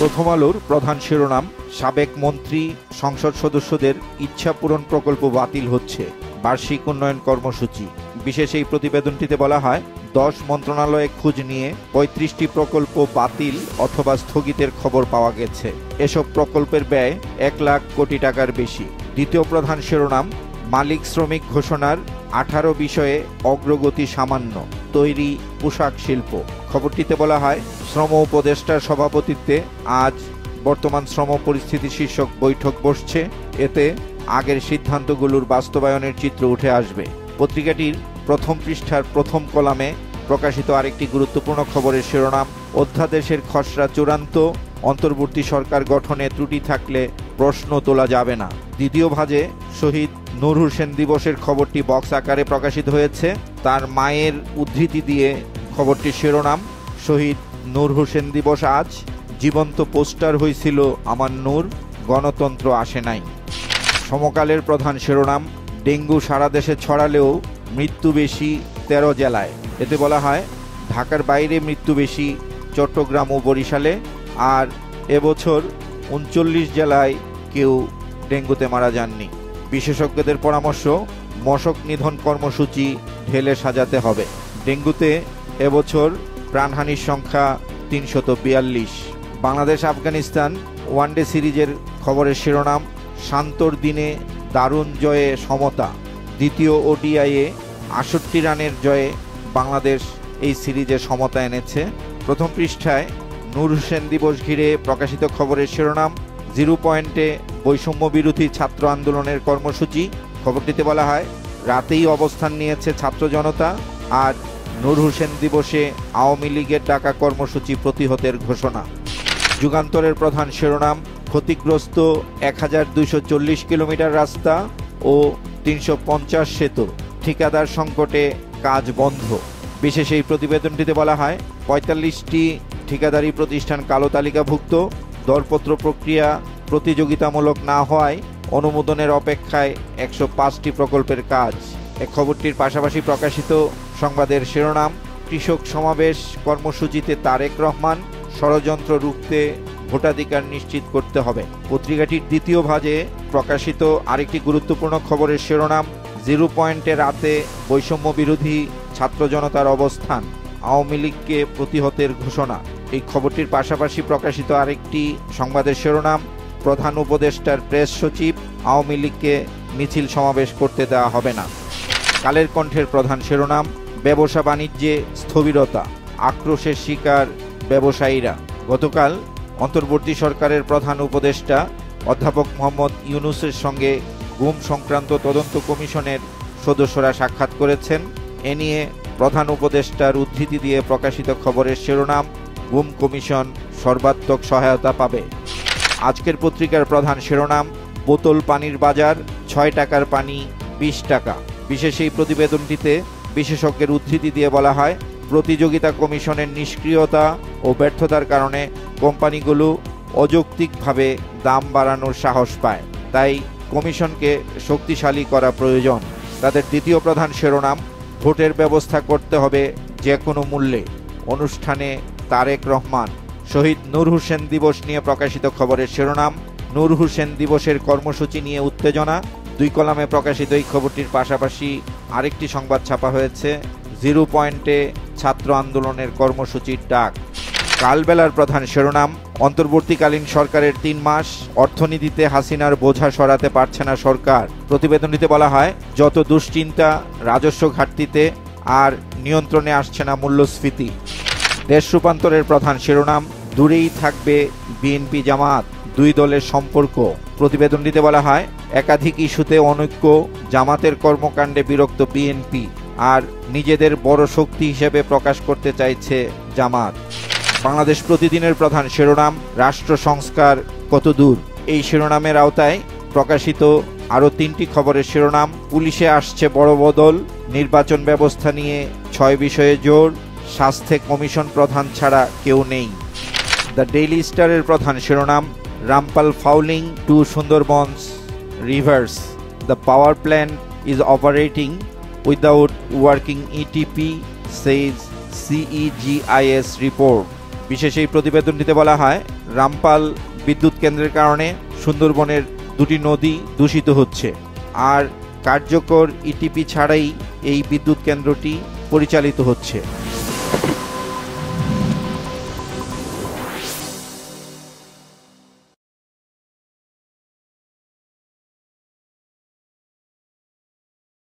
প্রথম আলোর প্রধান শিরোনাম, সাবেক মন্ত্রী সংসদ সদস্যদের ইচ্ছা পূরণ প্রকল্প বাতিল হচ্ছে, বার্ষিক উন্নয়ন কর্মসূচি। বিশেষ এই প্রতিবেদনটিতে বলা হয়, 10 মন্ত্রণালয়ে খোঁজ নিয়ে 35টি প্রকল্প বাতিল অথবা স্থগিতের খবর পাওয়া গেছে। এসব প্রকল্পের ব্যয় 1 লাখ কোটি টাকার বেশি। দ্বিতীয় প্রধান শিরোনাম, মালিক শ্রমিক ঘোষণার 18 বিষয়ে অগ্রগতি সামান্য, তৈরি পোশাক শিল্প। খবরটিতে বলা হয়, শ্রম উপদেষ্টার সভাপতিত্বে আজ বর্তমান শ্রম পরিস্থিতি শীর্ষক বৈঠক বসছে। এতে আগের সিদ্ধান্তগুলোর বাস্তবায়নের চিত্র উঠে আসবে। পত্রিকাটির প্রথম পৃষ্ঠার প্রথম কলামে প্রকাশিত আরেকটি গুরুত্বপূর্ণ খবরের শিরোনাম, অধ্যাদেশের খসড়া চূড়ান্ত, অন্তর্বর্তী সরকার গঠনে ত্রুটি থাকলে প্রশ্ন তোলা যাবে না। দ্বিতীয় ভাজে শহীদ নূর হোসেন দিবসের খবরটি বক্স আকারে প্রকাশিত হয়েছে। তার মায়ের উদ্ধৃতি দিয়ে খবরটির শিরোনাম, শহীদ নূর হোসেন দিবস আজ, জীবন্ত পোস্টার হয়েছিল আমার নূর, গণতন্ত্র আসে নাই। সমকালের প্রধান শিরোনাম, ডেঙ্গু সারা দেশে ছড়ালেও মৃত্যু বেশি 13 জেলায়। এতে বলা হয়, ঢাকার বাইরে মৃত্যু বেশি চট্টগ্রাম ও বরিশালে, আর এবছর 39 জেলায় কেউ ডেঙ্গুতে মারা যাননি। বিশেষজ্ঞদের পরামর্শ, মশক নিধন কর্মসূচি ঢেলে সাজাতে হবে। ডেঙ্গুতে এবছর প্রাণহানির সংখ্যা 342। বাংলাদেশ আফগানিস্তান ওয়ানডে সিরিজের খবরের শিরোনাম, শান্তর দিনে দারুণ জয়ে সমতা। দ্বিতীয় ওডিআইয়ে 68 রানের জয়ে বাংলাদেশ এই সিরিজে সমতা এনেছে। প্রথম পৃষ্ঠায় নূর হোসেন দিবস ঘিরে প্রকাশিত খবরের শিরোনাম, 0 পয়েন্টে বৈষম্য বিরোধী ছাত্র আন্দোলনের কর্মসূচি। খবরটিতে বলা হয়, রাতেই অবস্থান নিয়েছে ছাত্র জনতা, আর নূর হোসেন দিবসে আওয়ামী লীগের ডাকা কর্মসূচি প্রতিহতের ঘোষণা। যুগান্তরের প্রধান শিরোনাম, ক্ষতিগ্রস্ত 1240 কিলোমিটার রাস্তা ও 350 সেতু, ঠিকাদার সংকটে কাজ বন্ধ। বিশেষ এই প্রতিবেদনটিতে বলা হয়, 45টি ঠিকাদারি প্রতিষ্ঠান কালো তালিকাভুক্ত। দরপত্র প্রক্রিয়া প্রতিযোগিতামূলক না হওয়ায় অনুমোদনের অপেক্ষায় 105টি প্রকল্পের কাজ। এই খবরটির পাশাপাশি প্রকাশিত সংবাদের শিরোনাম, কৃষক সমাবেশ কর্মসূচিতে তারেক রহমান, ষড়যন্ত্র রুখতে ভোটাধিকার নিশ্চিত করতে হবে। পত্রিকাটির দ্বিতীয় ভাজে প্রকাশিত আরেকটি গুরুত্বপূর্ণ খবরের শিরোনাম, 0 পয়েন্টে রাতে বৈষম্য বিরোধী ছাত্র জনতার অবস্থান, আওয়ামী লীগকে প্রতিহতের ঘোষণা। এই খবরটির পাশাপাশি প্রকাশিত আরেকটি সংবাদের শিরোনাম, প্রধান উপদেষ্টার প্রেস সচিব, আওয়ামী লীগকে মিছিল সমাবেশ করতে দেওয়া হবে না। কালের কণ্ঠের প্রধান শিরোনাম, ব্যবসা বাণিজ্যে স্থবিরতা, আক্রোশের শিকার ব্যবসায়ীরা। গতকাল অন্তর্বর্তী সরকারের প্রধান উপদেষ্টা অধ্যাপক মোহাম্মদ ইউনূসের সঙ্গে গুম সংক্রান্ত তদন্ত কমিশনের সদস্যরা সাক্ষাৎ করেছেন। এ নিয়ে প্রধান উপদেষ্টার উদ্ধৃতি দিয়ে প্রকাশিত খবরের শিরোনাম, গুম কমিশন সর্বাত্মক সহায়তা পাবে। আজকের পত্রিকার প্রধান শিরোনাম, বোতল পানির বাজার, 6 টাকার পানি 20 টাকা। বিশেষ এই প্রতিবেদনটিতে বিশেষজ্ঞের উদ্ধৃতি দিয়ে বলা হয়, প্রতিযোগিতা কমিশনের নিষ্ক্রিয়তা ও ব্যর্থতার কারণে কোম্পানিগুলো অযৌক্তিকভাবে দাম বাড়ানোর সাহস পায়, তাই কমিশনকে শক্তিশালী করা প্রয়োজন। তাদের দ্বিতীয় প্রধান শিরোনাম, ভোটের ব্যবস্থা করতে হবে যে কোনো মূল্যে, অনুষ্ঠানে তারেক রহমান। শহীদ নূর হোসেন দিবস নিয়ে প্রকাশিত খবরের শিরোনাম, নূর হোসেন দিবসের কর্মসূচি নিয়ে উত্তেজনা। 2 কলামে প্রকাশিত এই খবরটির পাশাপাশি আরেকটি সংবাদ ছাপা হয়েছে, 0 পয়েন্টে ছাত্র আন্দোলনের কর্মসূচির ডাক। কালবেলার প্রধান শিরোনাম, অন্তর্বর্তীকালীন সরকারের 3 মাস, অর্থনীতিতে হাসিনার বোঝা সরাতে পারছে না সরকার। প্রতিবেদনটিতে বলা হয়, যত দুশ্চিন্তা রাজস্ব ঘাটতিতে, আর নিয়ন্ত্রণে আসছে না মূল্যস্ফীতি। দেশ রূপান্তরের প্রধান শিরোনাম, দূরেই থাকবে বিএনপি জামাত, 2 দলের সম্পর্ক। প্রতিবেদনটিতে বলা হয়, একাধিক ইস্যুতে অনৈক্য, জামাতের কর্মকাণ্ডে বিরক্ত বিএনপি, আর নিজেদের বড় শক্তি হিসেবে প্রকাশ করতে চাইছে জামাত। বাংলাদেশ প্রতিদিনের প্রধান শিরোনাম, রাষ্ট্র সংস্কার কত দূর। এই শিরোনামের আওতায় প্রকাশিত আরও 3টি খবরের শিরোনাম, পুলিশে আসছে বড় বদল, নির্বাচন ব্যবস্থা নিয়ে 6 বিষয়ে জোর, স্বাস্থ্যে কমিশন প্রধান ছাড়া কেউ নেই। দ্য ডেইলি স্টারের প্রধান শিরোনাম, Rampal fouling to Sundarbans rivers, the power plant is operating without working ETP, says CEGIS report. বিশেষ এই প্রতিবেদনটিতে বলা হয়, রামপাল বিদ্যুৎ কেন্দ্রের কারণে সুন্দরবনের দুটি নদী দূষিত হচ্ছে, আর কার্যকর ইটিপি ছাড়াই এই বিদ্যুৎ কেন্দ্রটি পরিচালিত হচ্ছে।